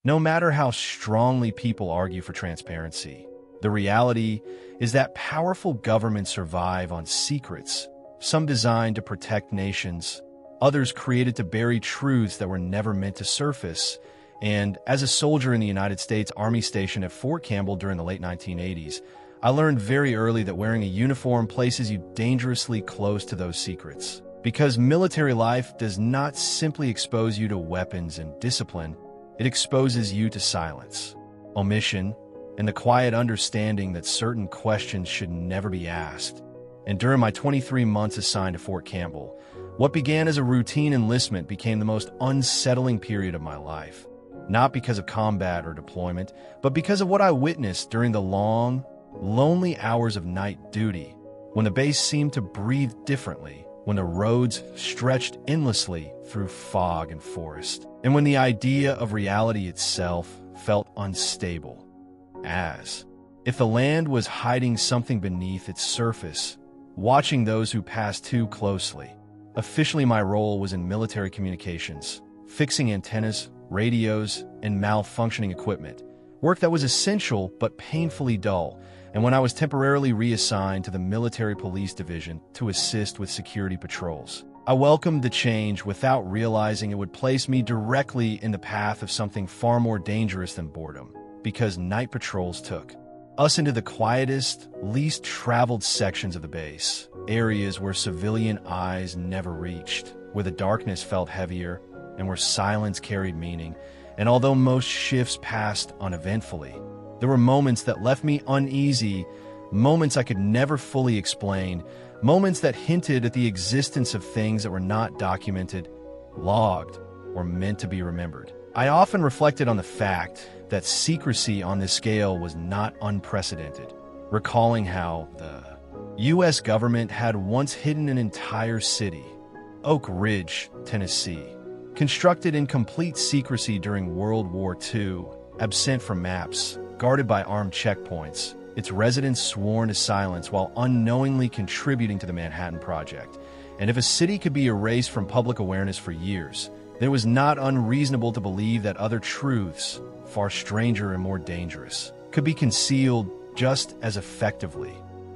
No matter how strongly people argue for transparency, the reality is that powerful governments survive on secrets, some designed to protect nations, others created to bury truths that were never meant to surface. And as a soldier in the United States Army stationed at Fort Campbell during the late 1980s, I learned very early that wearing a uniform places you dangerously close to those secrets. Because military life does not simply expose you to weapons and discipline, it exposes you to silence, omission, and the quiet understanding that certain questions should never be asked. And during my 23 months assigned to Fort Campbell, what began as a routine enlistment became the most unsettling period of my life. Not because of combat or deployment, but because of what I witnessed during the long, lonely hours of night duty, when the base seemed to breathe differently, when the roads stretched endlessly through fog and forest, and when the idea of reality itself felt unstable, as if the land was hiding something beneath its surface, watching those who passed too closely. Officially, my role was in military communications, fixing antennas, radios, and malfunctioning equipment, work that was essential but painfully dull. And when I was temporarily reassigned to the Military Police Division to assist with security patrols, I welcomed the change without realizing it would place me directly in the path of something far more dangerous than boredom, because night patrols took us into the quietest, least traveled sections of the base, areas where civilian eyes never reached, where the darkness felt heavier, and where silence carried meaning. And although most shifts passed uneventfully, there were moments that left me uneasy, moments I could never fully explain, moments that hinted at the existence of things that were not documented, logged, or meant to be remembered. I often reflected on the fact that secrecy on this scale was not unprecedented, recalling how the U.S. government had once hidden an entire city, Oak Ridge, Tennessee, constructed in complete secrecy during World War II, absent from maps, guarded by armed checkpoints, its residents sworn to silence while unknowingly contributing to the Manhattan Project. And if a city could be erased from public awareness for years, then it was not unreasonable to believe that other truths, far stranger and more dangerous, could be concealed just as effectively.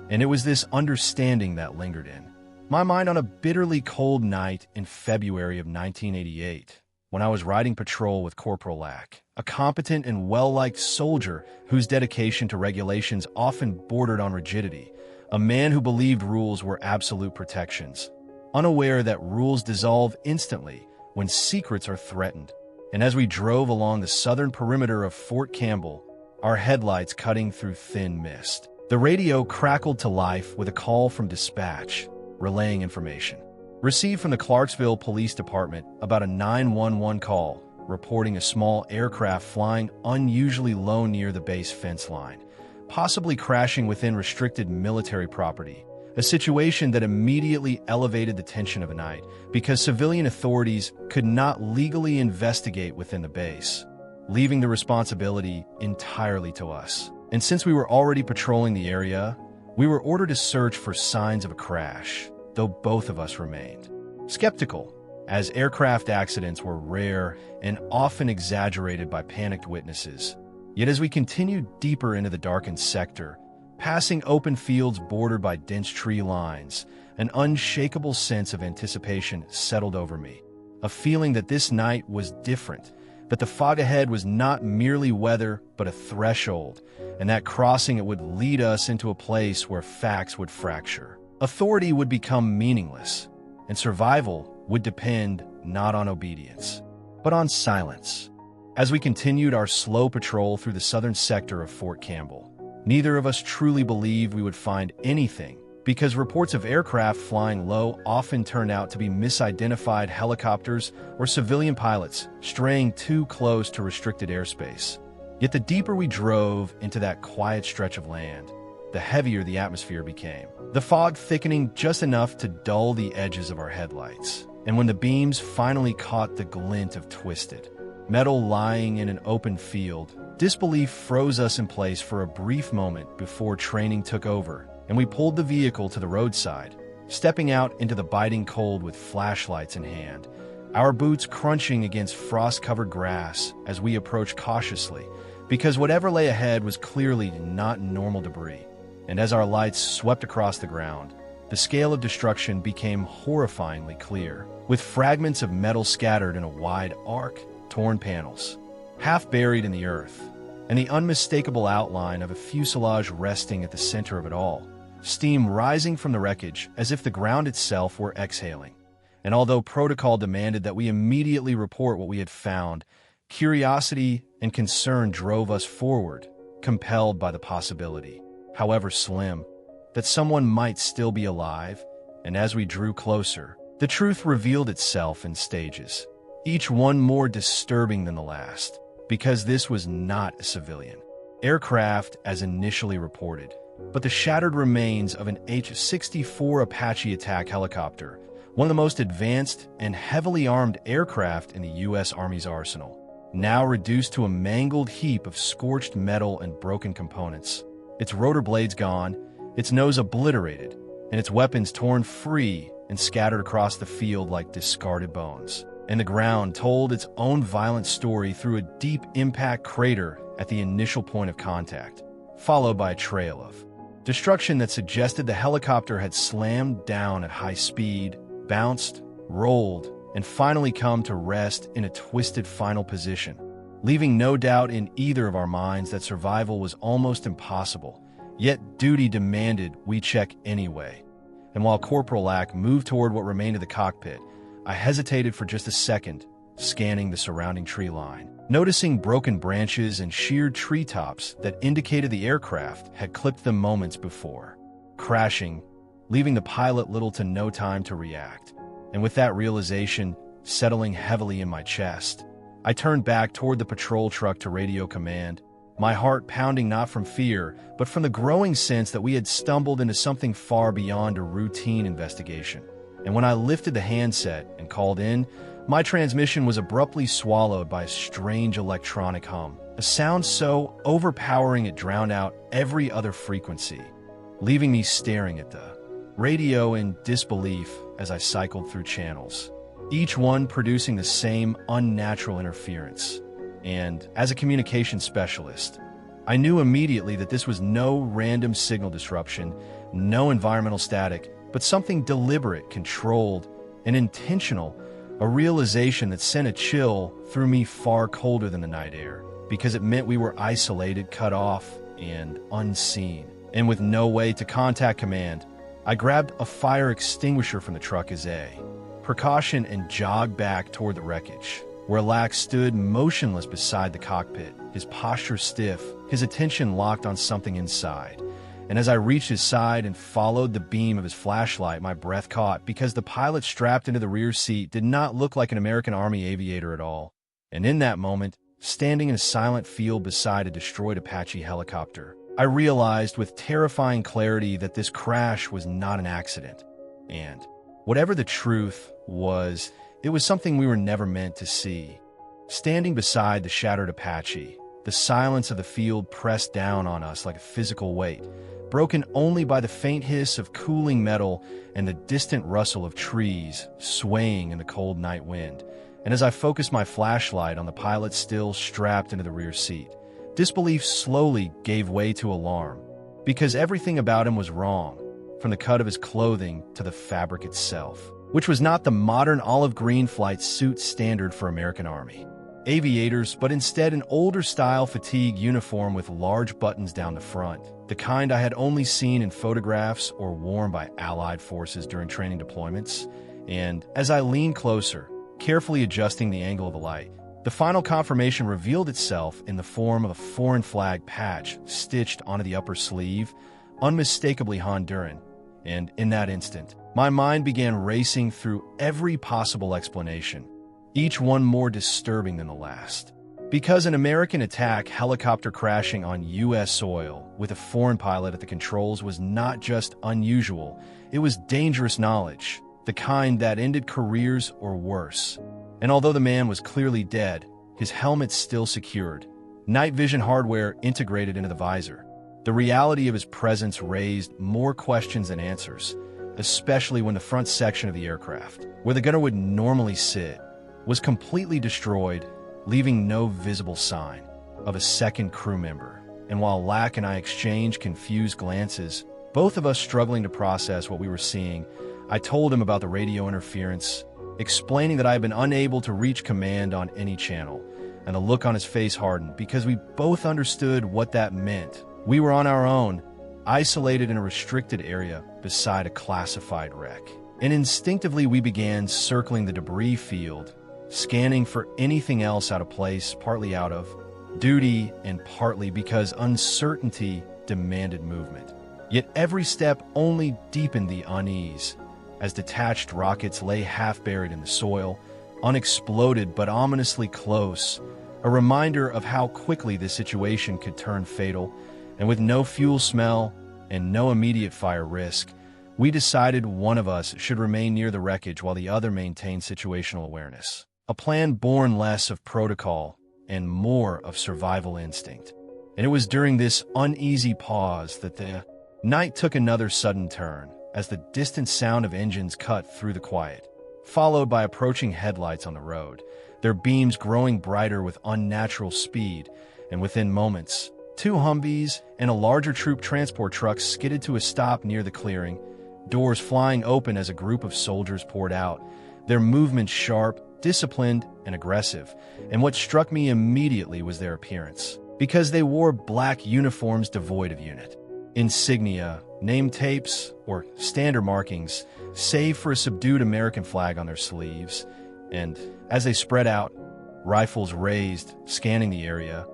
And it was this understanding that lingered in my mind on a bitterly cold night in February of 1988, when I was riding patrol with Corporal Lack, a competent and well-liked soldier whose dedication to regulations often bordered on rigidity, a man who believed rules were absolute protections, unaware that rules dissolve instantly when secrets are threatened. And as we drove along the southern perimeter of Fort Campbell, our headlights cutting through thin mist, the radio crackled to life with a call from dispatch, relaying information received from the Clarksville Police Department about a 911 call reporting a small aircraft flying unusually low near the base fence line, possibly crashing within restricted military property, a situation that immediately elevated the tension of the night because civilian authorities could not legally investigate within the base, leaving the responsibility entirely to us. And since we were already patrolling the area, we were ordered to search for signs of a crash, though both of us remained skeptical, as aircraft accidents were rare and often exaggerated by panicked witnesses. Yet as we continued deeper into the darkened sector, passing open fields bordered by dense tree lines, an unshakable sense of anticipation settled over me, a feeling that this night was different, that the fog ahead was not merely weather but a threshold, and that crossing it would lead us into a place where facts would fracture. Authority would become meaningless, and survival would depend not on obedience, but on silence. As we continued our slow patrol through the southern sector of Fort Campbell, neither of us truly believed we would find anything, because reports of aircraft flying low often turned out to be misidentified helicopters or civilian pilots straying too close to restricted airspace. Yet the deeper we drove into that quiet stretch of land, the heavier the atmosphere became, the fog thickening just enough to dull the edges of our headlights. And when the beams finally caught the glint of twisted metal lying in an open field, disbelief froze us in place for a brief moment before training took over, and we pulled the vehicle to the roadside, stepping out into the biting cold with flashlights in hand, our boots crunching against frost-covered grass as we approached cautiously, because whatever lay ahead was clearly not normal debris. And as our lights swept across the ground, the scale of destruction became horrifyingly clear, with fragments of metal scattered in a wide arc, torn panels, half buried in the earth, and the unmistakable outline of a fuselage resting at the center of it all, steam rising from the wreckage as if the ground itself were exhaling. And although protocol demanded that we immediately report what we had found, curiosity and concern drove us forward, compelled by the possibility, however slim, that someone might still be alive. And as we drew closer, the truth revealed itself in stages, each one more disturbing than the last, because this was not a civilian aircraft as initially reported, but the shattered remains of an H-64 Apache attack helicopter, one of the most advanced and heavily armed aircraft in the U.S. Army's arsenal, now reduced to a mangled heap of scorched metal and broken components, its rotor blades gone, its nose obliterated, and its weapons torn free and scattered across the field like discarded bones. And the ground told its own violent story through a deep impact crater at the initial point of contact, followed by a trail of destruction that suggested the helicopter had slammed down at high speed, bounced, rolled, and finally come to rest in a twisted final position, leaving no doubt in either of our minds that survival was almost impossible, yet duty demanded we check anyway. And while Corporal Lack moved toward what remained of the cockpit, I hesitated for just a second, scanning the surrounding tree line, noticing broken branches and sheared treetops that indicated the aircraft had clipped them moments before, crashing, leaving the pilot little to no time to react. And with that realization settling heavily in my chest, I turned back toward the patrol truck to radio command, my heart pounding not from fear, but from the growing sense that we had stumbled into something far beyond a routine investigation. And when I lifted the handset and called in, my transmission was abruptly swallowed by a strange electronic hum, a sound so overpowering it drowned out every other frequency, leaving me staring at the radio in disbelief as I cycled through channels, each one producing the same unnatural interference. And as a communications specialist, I knew immediately that this was no random signal disruption, no environmental static, but something deliberate, controlled, and intentional, a realization that sent a chill through me far colder than the night air, because it meant we were isolated, cut off, and unseen. And with no way to contact command, I grabbed a fire extinguisher from the truck as a precaution and jogged back toward the wreckage, where Lack stood motionless beside the cockpit, his posture stiff, his attention locked on something inside. And as I reached his side and followed the beam of his flashlight, my breath caught because the pilot strapped into the rear seat did not look like an American Army aviator at all. And in that moment, standing in a silent field beside a destroyed Apache helicopter, I realized with terrifying clarity that this crash was not an accident. And whatever the truth was, it was something we were never meant to see. Standing beside the shattered Apache, the silence of the field pressed down on us like a physical weight, broken only by the faint hiss of cooling metal and the distant rustle of trees swaying in the cold night wind. And as I focused my flashlight on the pilot still strapped into the rear seat, disbelief slowly gave way to alarm, because everything about him was wrong, from the cut of his clothing to the fabric itself, which was not the modern olive green flight suit standard for American Army aviators, but instead an older-style fatigue uniform with large buttons down the front, the kind I had only seen in photographs or worn by Allied forces during training deployments. And as I leaned closer, carefully adjusting the angle of the light, the final confirmation revealed itself in the form of a foreign flag patch stitched onto the upper sleeve, unmistakably Honduran. And in that instant, my mind began racing through every possible explanation, each one more disturbing than the last. Because an American attack helicopter crashing on U.S. soil with a foreign pilot at the controls was not just unusual, it was dangerous knowledge, the kind that ended careers or worse. And although the man was clearly dead, his helmet still secured, night vision hardware integrated into the visor. The reality of his presence raised more questions than answers, especially when the front section of the aircraft, where the gunner would normally sit, was completely destroyed, leaving no visible sign of a second crew member. And while Lack and I exchanged confused glances, both of us struggling to process what we were seeing, I told him about the radio interference, explaining that I had been unable to reach command on any channel, and the look on his face hardened because we both understood what that meant. We were on our own, isolated in a restricted area beside a classified wreck. And instinctively we began circling the debris field, scanning for anything else out of place, partly out of duty and partly because uncertainty demanded movement. Yet every step only deepened the unease, as detached rockets lay half-buried in the soil, unexploded but ominously close, a reminder of how quickly this situation could turn fatal. And with no fuel smell and no immediate fire risk, we decided one of us should remain near the wreckage while the other maintained situational awareness. A plan born less of protocol and more of survival instinct. And it was during this uneasy pause that the night took another sudden turn, as the distant sound of engines cut through the quiet, followed by approaching headlights on the road, their beams growing brighter with unnatural speed, and within moments, 2 Humvees and a larger troop transport truck skidded to a stop near the clearing, doors flying open as a group of soldiers poured out, their movements sharp, disciplined, and aggressive. And what struck me immediately was their appearance, because they wore black uniforms devoid of unit insignia, name tapes, or standard markings, save for a subdued American flag on their sleeves. And as they spread out, rifles raised, scanning the area,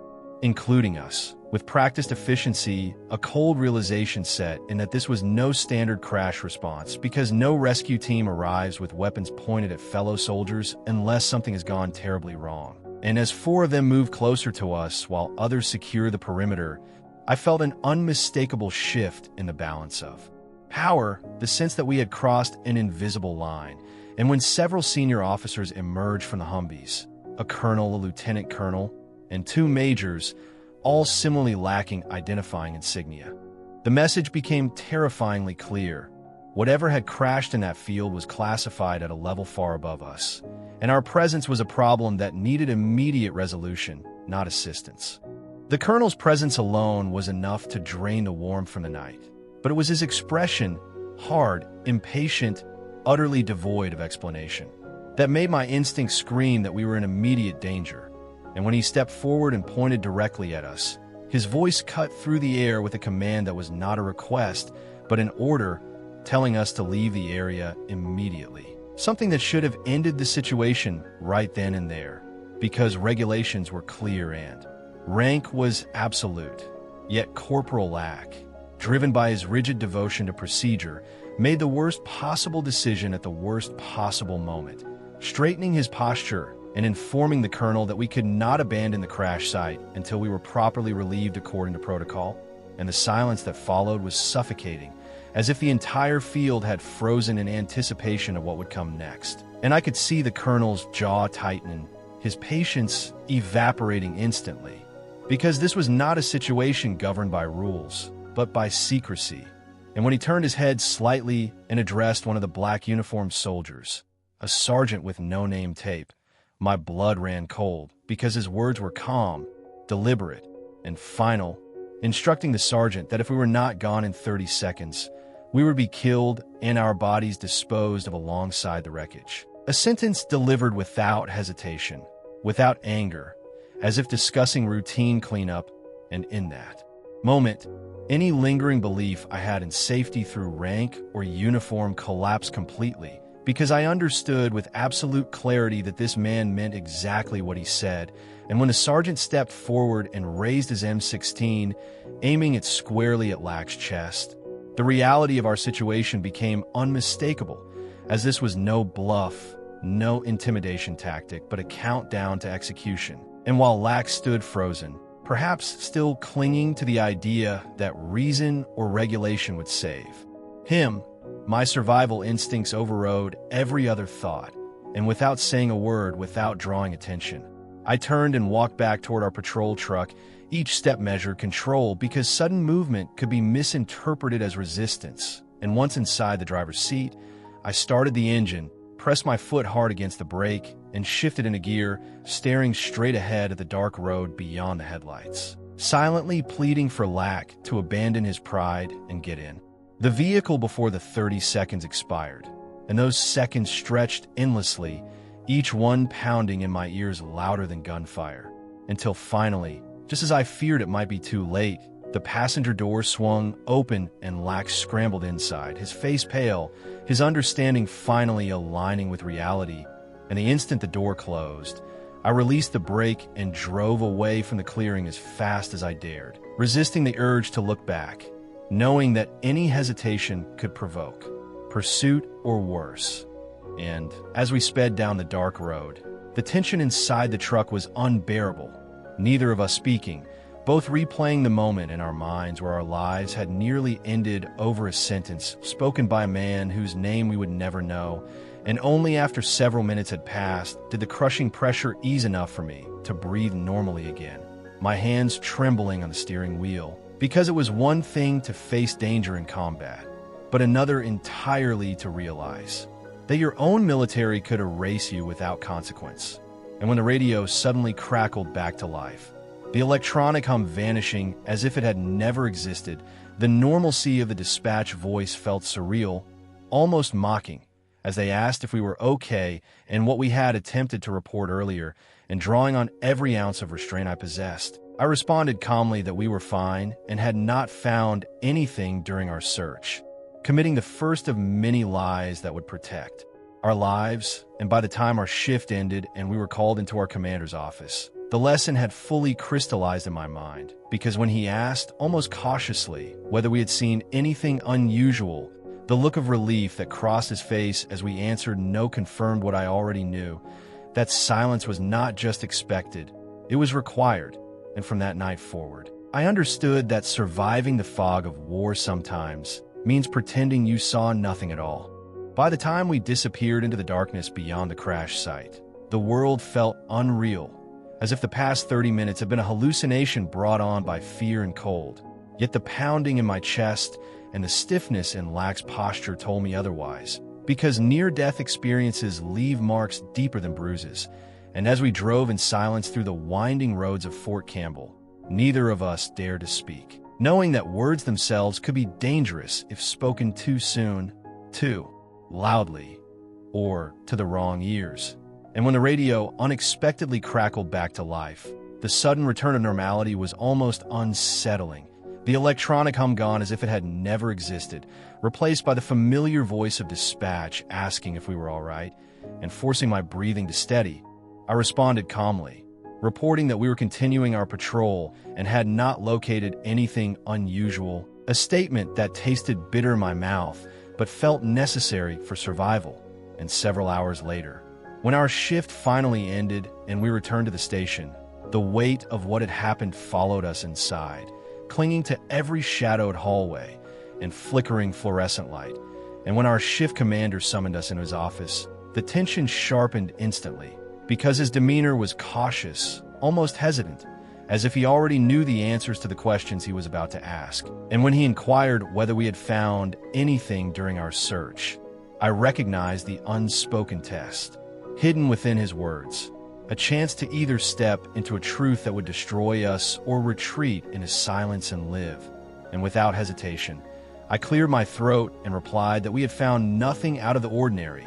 including us. With practiced efficiency, a cold realization set in that this was no standard crash response, because no rescue team arrives with weapons pointed at fellow soldiers unless something has gone terribly wrong. And as 4 of them moved closer to us while others secure the perimeter, I felt an unmistakable shift in the balance of power, the sense that we had crossed an invisible line. And when several senior officers emerged from the Humvees, a colonel, a lieutenant colonel, and 2 majors, all similarly lacking identifying insignia, the message became terrifyingly clear. Whatever had crashed in that field was classified at a level far above us, and our presence was a problem that needed immediate resolution, not assistance. The colonel's presence alone was enough to drain the warmth from the night, but it was his expression, hard, impatient, utterly devoid of explanation, that made my instincts scream that we were in immediate danger. And when he stepped forward and pointed directly at us, his voice cut through the air with a command that was not a request, but an order, telling us to leave the area immediately. Something that should have ended the situation right then and there, because regulations were clear and rank was absolute. Yet Corporal Lack, driven by his rigid devotion to procedure, made the worst possible decision at the worst possible moment, straightening his posture and informing the colonel that we could not abandon the crash site until we were properly relieved according to protocol. And the silence that followed was suffocating, as if the entire field had frozen in anticipation of what would come next. And I could see the colonel's jaw tighten, his patience evaporating instantly, because this was not a situation governed by rules, but by secrecy. And when he turned his head slightly and addressed one of the black uniformed soldiers, a sergeant with no name tape, my blood ran cold, because his words were calm, deliberate, and final, instructing the sergeant that if we were not gone in 30 seconds, we would be killed and our bodies disposed of alongside the wreckage. A sentence delivered without hesitation, without anger, as if discussing routine cleanup, and in that moment, any lingering belief I had in safety through rank or uniform collapsed completely, because I understood with absolute clarity that this man meant exactly what he said. And when the sergeant stepped forward and raised his M16, aiming it squarely at Lack's chest, the reality of our situation became unmistakable, as this was no bluff, no intimidation tactic, but a countdown to execution. And while Lack stood frozen, perhaps still clinging to the idea that reason or regulation would save him, my survival instincts overrode every other thought, and without saying a word, without drawing attention, I turned and walked back toward our patrol truck, each step measured, controlled, because sudden movement could be misinterpreted as resistance. And once inside the driver's seat, I started the engine, pressed my foot hard against the brake, and shifted into gear, staring straight ahead at the dark road beyond the headlights, silently pleading for Lack to abandon his pride and get in. The vehicle before the 30 seconds expired, and those seconds stretched endlessly, each one pounding in my ears louder than gunfire, until finally, just as I feared it might be too late, the passenger door swung open and Lack scrambled inside, his face pale, his understanding finally aligning with reality. And the instant the door closed, I released the brake and drove away from the clearing as fast as I dared, resisting the urge to look back, knowing that any hesitation could provoke pursuit or worse. And as we sped down the dark road, the tension inside the truck was unbearable, neither of us speaking, both replaying the moment in our minds where our lives had nearly ended over a sentence spoken by a man whose name we would never know, and only after several minutes had passed did the crushing pressure ease enough for me to breathe normally again, my hands trembling on the steering wheel, because it was one thing to face danger in combat, but another entirely to realize that your own military could erase you without consequence. And when the radio suddenly crackled back to life, the electronic hum vanishing as if it had never existed, the normalcy of the dispatch voice felt surreal, almost mocking, as they asked if we were okay and what we had attempted to report earlier, and drawing on every ounce of restraint I possessed. I responded calmly that we were fine and had not found anything during our search, committing the first of many lies that would protect our lives. And by the time our shift ended and we were called into our commander's office, the lesson had fully crystallized in my mind, because when he asked, almost cautiously, whether we had seen anything unusual, the look of relief that crossed his face as we answered no confirmed what I already knew, that silence was not just expected, it was required. And from that night forward, I understood that surviving the fog of war sometimes means pretending you saw nothing at all. By the time we disappeared into the darkness beyond the crash site, the world felt unreal, as if the past 30 minutes had been a hallucination brought on by fear and cold. Yet the pounding in my chest and the stiffness in Lack's posture told me otherwise, because near-death experiences leave marks deeper than bruises. And as we drove in silence through the winding roads of Fort Campbell, neither of us dared to speak, knowing that words themselves could be dangerous if spoken too soon, too loudly, or to the wrong ears. And when the radio unexpectedly crackled back to life, the sudden return of normality was almost unsettling. The electronic hum gone as if it had never existed, replaced by the familiar voice of dispatch asking if we were all right, and forcing my breathing to steady. I responded calmly, reporting that we were continuing our patrol and had not located anything unusual, a statement that tasted bitter in my mouth but felt necessary for survival. And several hours later, when our shift finally ended and we returned to the station, the weight of what had happened followed us inside, clinging to every shadowed hallway and flickering fluorescent light. And when our shift commander summoned us into his office, the tension sharpened instantly, because his demeanor was cautious, almost hesitant, as if he already knew the answers to the questions he was about to ask. And when he inquired whether we had found anything during our search, I recognized the unspoken test hidden within his words, a chance to either step into a truth that would destroy us or retreat in his silence and live. And without hesitation, I cleared my throat and replied that we had found nothing out of the ordinary,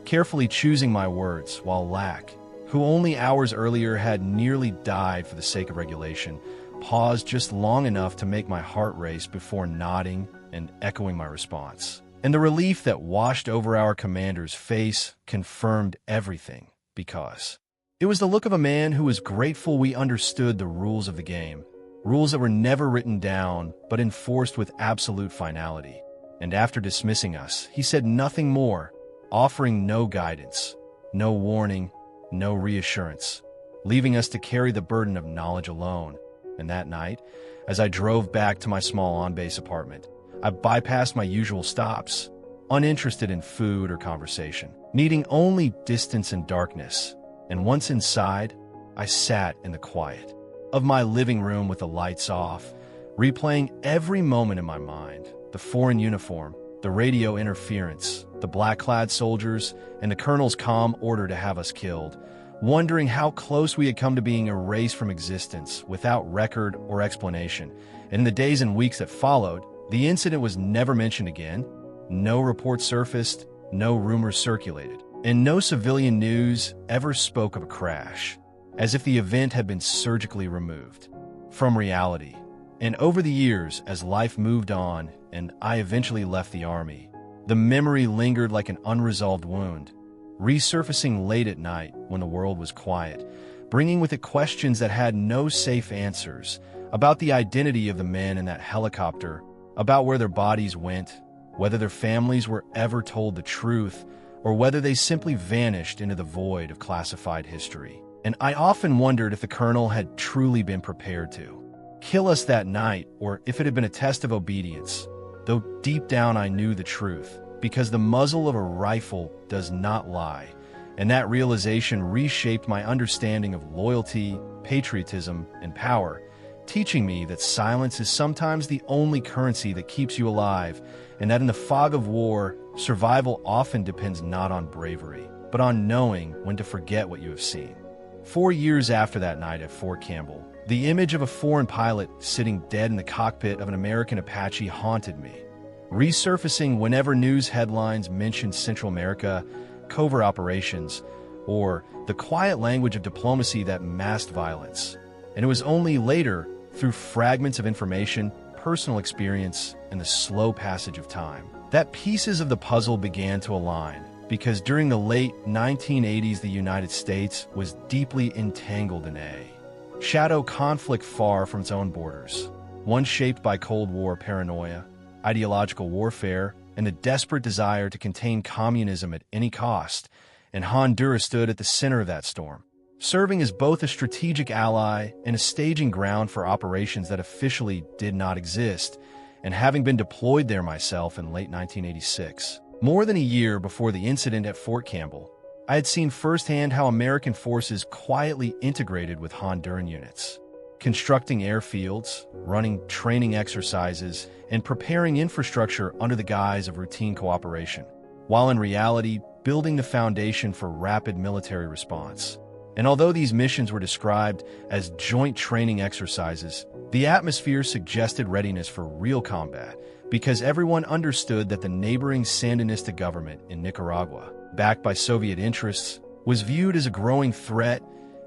carefully choosing my words, while Lack, who only hours earlier had nearly died for the sake of regulation, paused just long enough to make my heart race before nodding and echoing my response. And the relief that washed over our commander's face confirmed everything, because it was the look of a man who was grateful we understood the rules of the game, rules that were never written down but enforced with absolute finality. And after dismissing us, he said nothing more, offering no guidance, no warning, no reassurance, leaving us to carry the burden of knowledge alone. And that night, as I drove back to my small on-base apartment, I bypassed my usual stops, uninterested in food or conversation, needing only distance and darkness. And once inside, I sat in the quiet of my living room with the lights off, replaying every moment in my mind, the foreign uniform, the radio interference, the Black-Clad soldiers, and the colonel's calm order to have us killed, wondering how close we had come to being erased from existence without record or explanation. And in the days and weeks that followed, the incident was never mentioned again. No reports surfaced, no rumors circulated, and no civilian news ever spoke of a crash, as if the event had been surgically removed from reality. And over the years, as life moved on and I eventually left the army, the memory lingered like an unresolved wound, resurfacing late at night when the world was quiet, bringing with it questions that had no safe answers about the identity of the men in that helicopter, about where their bodies went, whether their families were ever told the truth, or whether they simply vanished into the void of classified history. And I often wondered if the colonel had truly been prepared to kill us that night, or if it had been a test of obedience, though deep down I knew the truth, because the muzzle of a rifle does not lie, and that realization reshaped my understanding of loyalty, patriotism, and power, teaching me that silence is sometimes the only currency that keeps you alive, and that in the fog of war, survival often depends not on bravery, but on knowing when to forget what you have seen. 4 years after that night at Fort Campbell, the image of a foreign pilot sitting dead in the cockpit of an American Apache haunted me, resurfacing whenever news headlines mentioned Central America, covert operations, or the quiet language of diplomacy that masked violence. And it was only later, through fragments of information, personal experience, and the slow passage of time, that pieces of the puzzle began to align, because during the late 1980s, the United States was deeply entangled in a shadow conflict far from its own borders, one shaped by Cold War paranoia, ideological warfare, and the desperate desire to contain communism at any cost, and Honduras stood at the center of that storm, serving as both a strategic ally and a staging ground for operations that officially did not exist, and having been deployed there myself in late 1986. More than a year before the incident at Fort Campbell, I had seen firsthand how American forces quietly integrated with Honduran units, constructing airfields, running training exercises, and preparing infrastructure under the guise of routine cooperation, while in reality building the foundation for rapid military response. And although these missions were described as joint training exercises, the atmosphere suggested readiness for real combat, because everyone understood that the neighboring Sandinista government in Nicaragua, backed by Soviet interests, was viewed as a growing threat,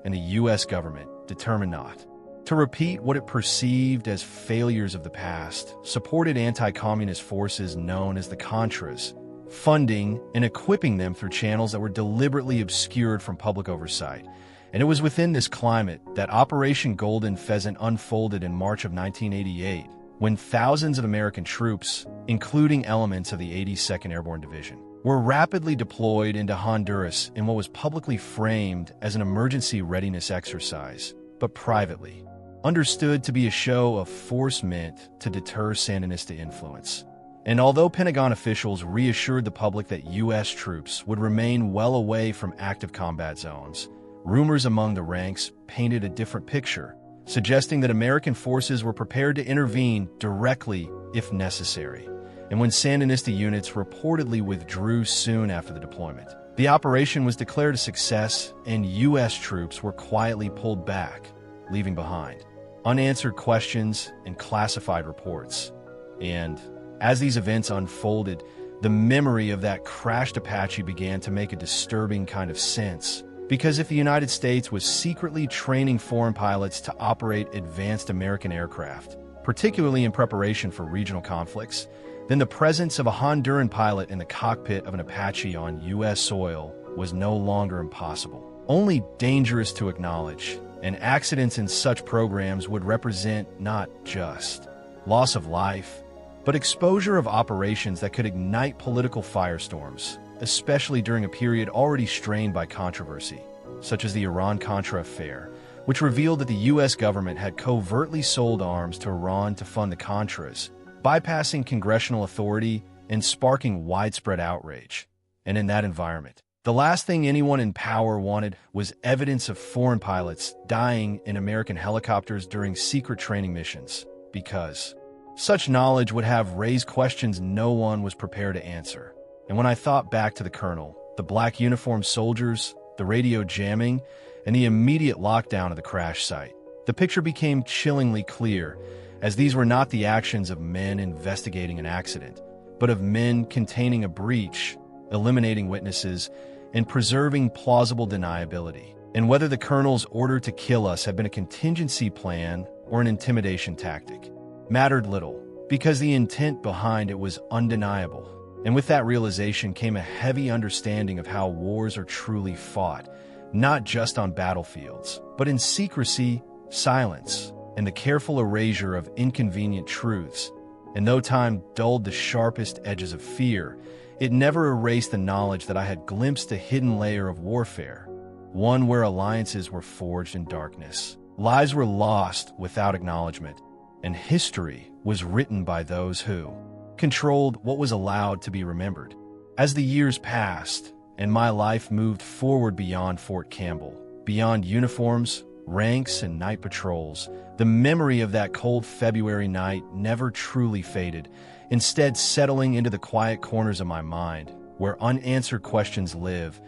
and the U.S. government determined not to repeat what it perceived as failures of the past, supported anti-communist forces known as the Contras, funding and equipping them through channels that were deliberately obscured from public oversight. And it was within this climate that Operation Golden Pheasant unfolded in March of 1988, when thousands of American troops, including elements of the 82nd Airborne Division, were rapidly deployed into Honduras in what was publicly framed as an emergency readiness exercise, but privately understood to be a show of force meant to deter Sandinista influence. And although Pentagon officials reassured the public that U.S. troops would remain well away from active combat zones, rumors among the ranks painted a different picture, suggesting that American forces were prepared to intervene directly if necessary. And when Sandinista units reportedly withdrew soon after the deployment, the operation was declared a success, and U.S. troops were quietly pulled back, leaving behind unanswered questions and classified reports. And as these events unfolded, the memory of that crashed Apache began to make a disturbing kind of sense. Because if the United States was secretly training foreign pilots to operate advanced American aircraft, particularly in preparation for regional conflicts, then the presence of a Honduran pilot in the cockpit of an Apache on U.S. soil was no longer impossible, only dangerous to acknowledge, and accidents in such programs would represent not just loss of life, but exposure of operations that could ignite political firestorms, especially during a period already strained by controversy, such as the Iran-Contra affair, which revealed that the U.S. government had covertly sold arms to Iran to fund the Contras, bypassing congressional authority and sparking widespread outrage. And in that environment, the last thing anyone in power wanted was evidence of foreign pilots dying in American helicopters during secret training missions, because Such knowledge would have raised questions no one was prepared to answer. And when I thought back to the colonel, the black uniformed soldiers, the radio jamming, and the immediate lockdown of the crash site, the picture became chillingly clear, as these were not the actions of men investigating an accident, but of men containing a breach, eliminating witnesses, and preserving plausible deniability. And whether the colonel's order to kill us had been a contingency plan or an intimidation tactic mattered little, because the intent behind it was undeniable. And with that realization came a heavy understanding of how wars are truly fought, not just on battlefields, but in secrecy, silence, and the careful erasure of inconvenient truths. And though time dulled the sharpest edges of fear, it never erased the knowledge that I had glimpsed a hidden layer of warfare, one where alliances were forged in darkness, lives were lost without acknowledgement, and history was written by those who controlled what was allowed to be remembered. As the years passed, and my life moved forward beyond Fort Campbell, beyond uniforms, ranks, and night patrols, the memory of that cold February night never truly faded, instead settling into the quiet corners of my mind, where unanswered questions live,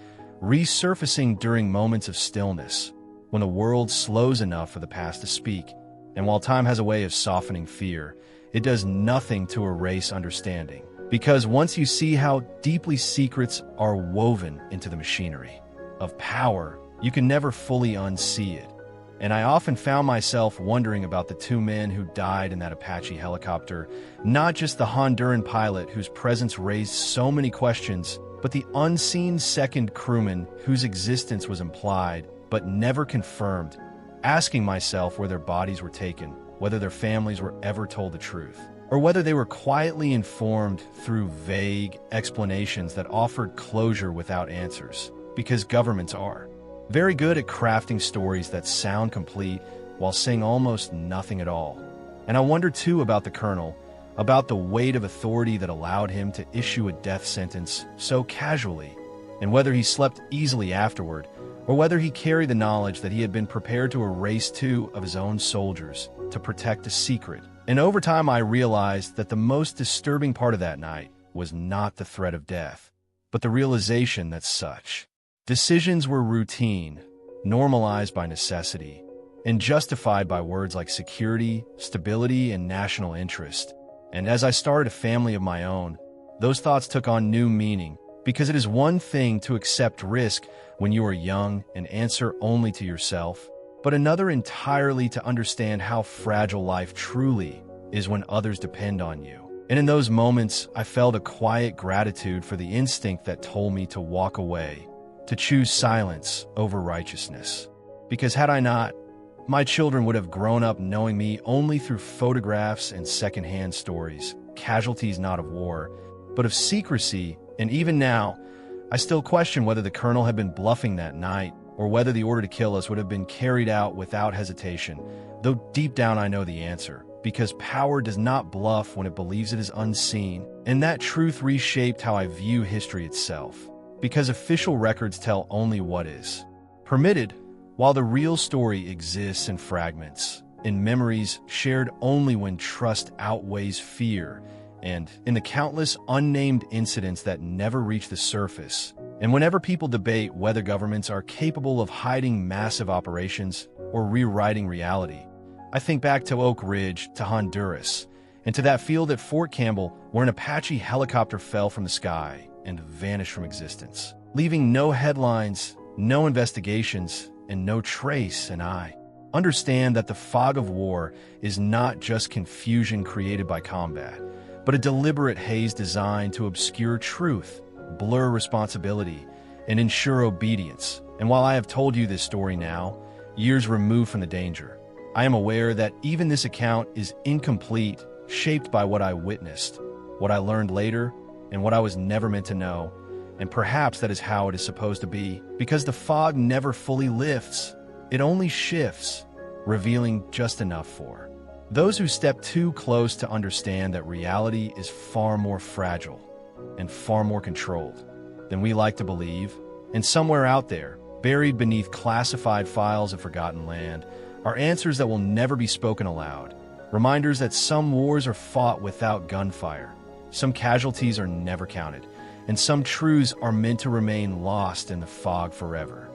resurfacing during moments of stillness, when the world slows enough for the past to speak. And while time has a way of softening fear, it does nothing to erase understanding. Because once you see how deeply secrets are woven into the machinery of power, you can never fully unsee it. And I often found myself wondering about the two men who died in that Apache helicopter, not just the Honduran pilot whose presence raised so many questions, but the unseen second crewman whose existence was implied but never confirmed, asking myself where their bodies were taken, whether their families were ever told the truth, or whether they were quietly informed through vague explanations that offered closure without answers, because governments are very good at crafting stories that sound complete while saying almost nothing at all. And I wonder too about the colonel, about the weight of authority that allowed him to issue a death sentence so casually, and whether he slept easily afterward, or whether he carried the knowledge that he had been prepared to erase two of his own soldiers to protect a secret. And over time I realized that the most disturbing part of that night was not the threat of death, but the realization that such decisions were routine, normalized by necessity, and justified by words like security, stability, and national interest. And as I started a family of my own, those thoughts took on new meaning, because it is one thing to accept risk when you are young and answer only to yourself, but another entirely to understand how fragile life truly is when others depend on you. And in those moments, I felt a quiet gratitude for the instinct that told me to walk away, to choose silence over righteousness. Because had I not, my children would have grown up knowing me only through photographs and secondhand stories, casualties not of war, but of secrecy. And even now, I still question whether the colonel had been bluffing that night, or whether the order to kill us would have been carried out without hesitation, though deep down I know the answer, because power does not bluff when it believes it is unseen, and that truth reshaped how I view history itself, because official records tell only what is permitted, while the real story exists in fragments, in memories shared only when trust outweighs fear, and in the countless unnamed incidents that never reach the surface. And whenever people debate whether governments are capable of hiding massive operations or rewriting reality, I think back to Oak Ridge, to Honduras, and to that field at Fort Campbell where an Apache helicopter fell from the sky and vanished from existence, leaving no headlines, no investigations, and no trace. And I understand that the fog of war is not just confusion created by combat, but a deliberate haze designed to obscure truth, blur responsibility, and ensure obedience. And while I have told you this story now, years removed from the danger, I am aware that even this account is incomplete, shaped by what I witnessed, what I learned later, and what I was never meant to know. And perhaps that is how it is supposed to be, because the fog never fully lifts, it only shifts, revealing just enough for those who step too close to understand that reality is far more fragile and far more controlled than we like to believe. And somewhere out there, buried beneath classified files of forgotten land, are answers that will never be spoken aloud, Reminders that some wars are fought without gunfire, some casualties are never counted, and some truths are meant to remain lost in the fog forever.